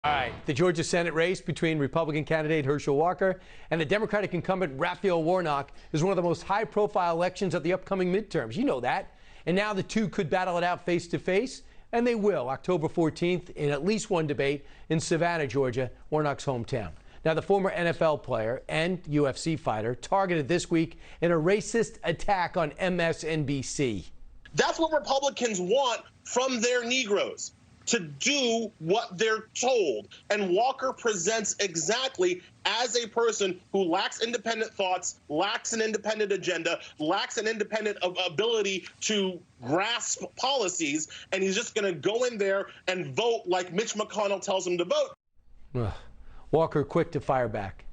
All right, the Georgia Senate race between Republican candidate Herschel Walker and the Democratic incumbent Raphael Warnock is one of the most high-profile elections of the upcoming midterms. You know that. And now the two could battle it out face-to-face, and they will, October 14th, in at least one debate in Savannah, Georgia, Warnock's hometown. Now, the former NFL player and UFC fighter targeted this week in a racist attack on MSNBC. That's what Republicans want from their Negroes, to do what they're told. And Walker presents exactly as a person who lacks independent thoughts, lacks an independent agenda, lacks an independent ability to grasp policies, and he's just going to go in there and vote like Mitch McConnell tells him to vote. Walker quick to fire back.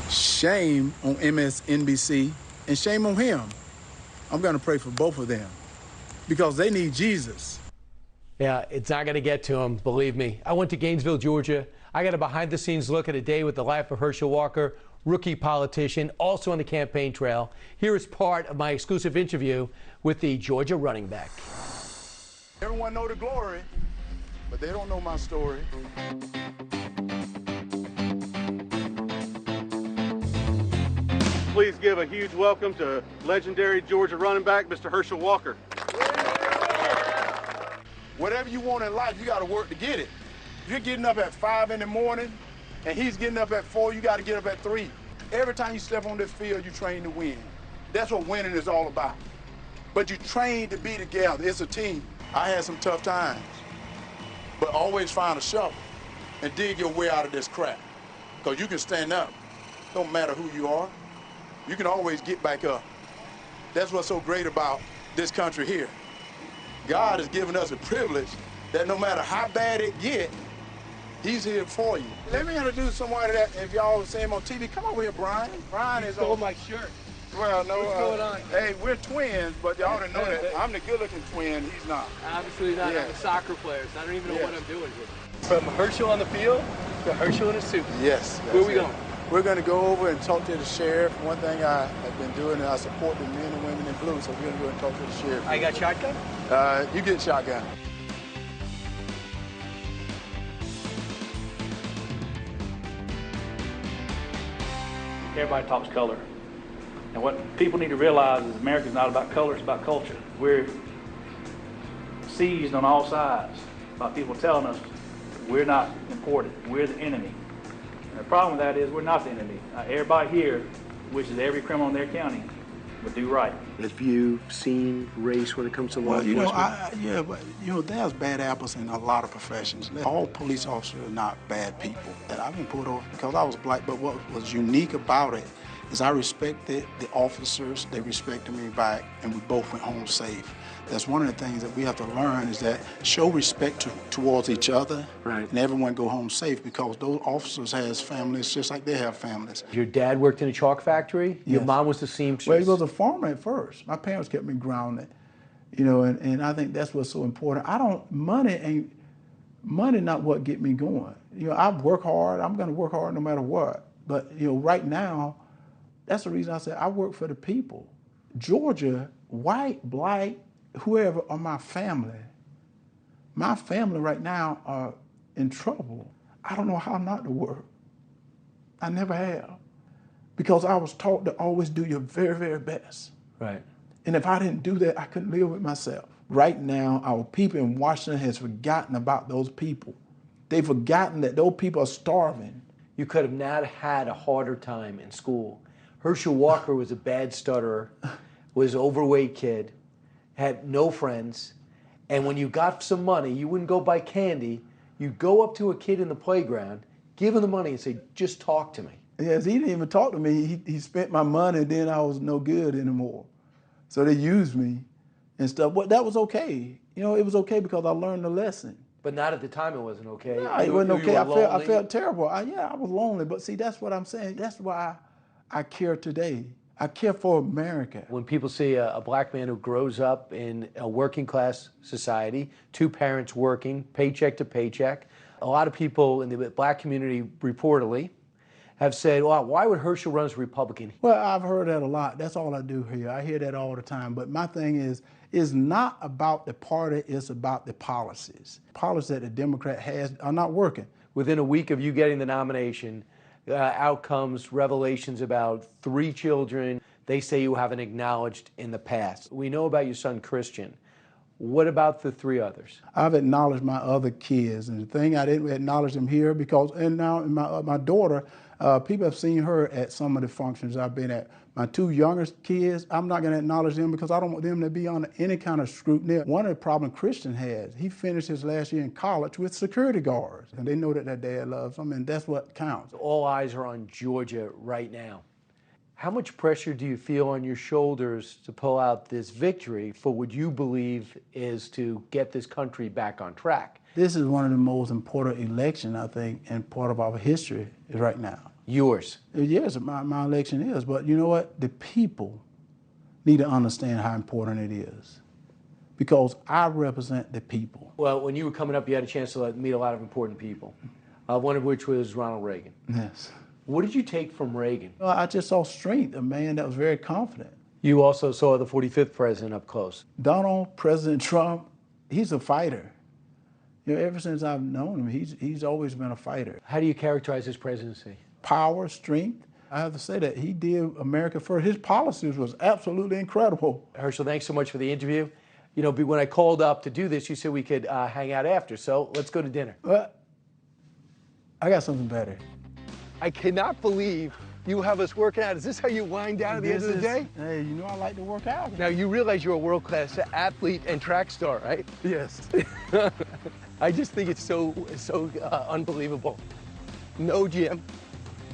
Shame on MSNBC and shame on him. I'm going to pray for both of them because they need Jesus. Yeah, it's not going to get to him, believe me. I went to Gainesville, Georgia. I got a behind-the-scenes look at a day with the life of Herschel Walker, rookie politician, also on the campaign trail. Here is part of my exclusive interview with the Georgia running back. Everyone know the glory, but they don't know my story. Please give a huge welcome to legendary Georgia running back, Mr. Herschel Walker. Whatever you want in life, you got to work to get it. If you're getting up at 5 in the morning and he's getting up at 4, you got to get up at 3. Every time you step on this field, you train to win. That's what winning is all about. But you train to be together. It's a team. I had some tough times, but always find a shovel and dig your way out of this crap. Because you can stand up. Don't matter who you are. You can always get back up. That's what's so great about this country here. God has given us a privilege that no matter how bad it get, he's here for you. Let me introduce someone that, if y'all see him on TV, come over here, Brian. Brian is stole my shirt. Well, no. What's going on? Hey, we're twins, but y'all didn't know that. I'm the good-looking twin. He's not. Obviously not. Yeah. I'm a soccer player, so I don't even know what I'm doing here. From From Herschel on the field to Herschel in a suit. Yes. Where are we going? We're going to go over and talk to the sheriff. One thing I have been doing is I support the men and women in blue, so we're going to go and talk to the sheriff. I got shotgun? You get shotgun. Everybody talks color. And what people need to realize is America's not about color, it's about culture. We're seized on all sides by people telling us we're not important, we're the enemy. And the problem with that is we're not the enemy. Everybody here wishes every criminal in their county would do right. Have you seen race when it comes to law enforcement? But there's bad apples in a lot of professions. All police officers are not bad people. And I've been pulled over because I was black, but what was unique about it is I respected the officers, they respected me back, and we both went home safe. That's one of the things that we have to learn is that show respect towards each other, right, and everyone go home safe because those officers has families just like they have families. Your dad worked in a chalk factory? Your Yes. mom was the seamstress? Well, he was a farmer at first. My parents kept me grounded, and I think that's what's so important. Money not what get me going. I work hard. I'm going to work hard no matter what. But, right now, that's the reason I said I work for the people. Georgia, white, black, whoever are my family. My family right now are in trouble. I don't know how not to work. I never have. Because I was taught to always do your very, very best. Right. And if I didn't do that, I couldn't live with myself. Right now, our people in Washington has forgotten about those people. They've forgotten that those people are starving. You could have not had a harder time in school. Herschel Walker was a bad stutterer, was an overweight kid, had no friends, and when you got some money, you wouldn't go buy candy. You'd go up to a kid in the playground, give him the money and say, just talk to me. Yes, he didn't even talk to me. He spent my money, and then I was no good anymore. So they used me and stuff. But that was okay. It was okay because I learned the lesson. But not at the time it wasn't okay. No, it wasn't okay. I felt terrible. I was lonely. But see, that's what I'm saying. That's why I care today. I care for America. When people see a black man who grows up in a working class society, two parents working, paycheck to paycheck, a lot of people in the black community reportedly have said, well, why would Herschel run as a Republican? Well, I've heard that a lot. That's all I do here. I hear that all the time. But my thing is, it's not about the party, it's about the policies. Policies that the Democrat has are not working. Within a week of you getting the nomination, out comes revelations about 3 children they say you haven't acknowledged in the past. We know about your son, Christian. What about the 3 others? I've acknowledged my other kids, and the thing I didn't acknowledge them here because, and now my daughter, people have seen her at some of the functions I've been at. My 2 youngest kids, I'm not going to acknowledge them because I don't want them to be under any kind of scrutiny. One of the problems Christian has, he finished his last year in college with security guards, and they know that their dad loves them, and that's what counts. All eyes are on Georgia right now. How much pressure do you feel on your shoulders to pull out this victory for what you believe is to get this country back on track? This is one of the most important elections, I think, and part of our history right now. Yours? Yes, my election is, but you know what? The people need to understand how important it is because I represent the people. Well, when you were coming up, you had a chance to meet a lot of important people, one of which was Ronald Reagan. Yes. What did you take from Reagan? Well, I just saw strength, a man that was very confident. You also saw the 45th president up close. President Trump, he's a fighter. You know, ever since I've known him, he's always been a fighter. How do you characterize his presidency? Power, strength. I have to say that he did America first. His policies was absolutely incredible. Herschel, thanks so much for the interview. You know, when I called up to do this, you said we could hang out after, so let's go to dinner. Well, I got something better. I cannot believe you have us working out. Is this how you wind down at the end of the day? Hey, you know I like to work out. Now, you realize you're a world-class athlete and track star, right? Yes. I just think it's so unbelievable. No gym,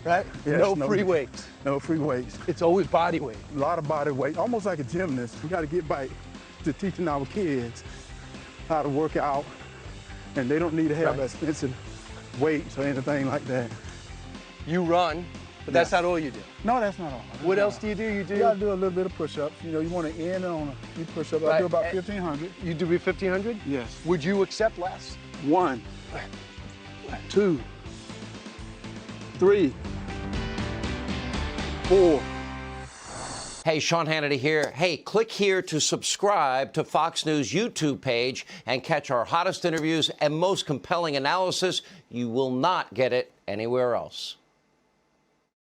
right? Yes, no free weights. No free weights. It's always body weight. A lot of body weight, almost like a gymnast. We got to get back to teaching our kids how to work out, and they don't need to have expensive weights or anything like that. You run, but that's not all you do. No, that's not all. What else do? You got to do a little bit of push-ups. You know, you want to end on a few push-ups. I do about 1,500. You do 1,500? Yes. Would you accept less? 1, 2, 3, 4. Hey, Sean Hannity here. Hey, click here to subscribe to Fox News YouTube page and catch our hottest interviews and most compelling analysis. You will not get it anywhere else.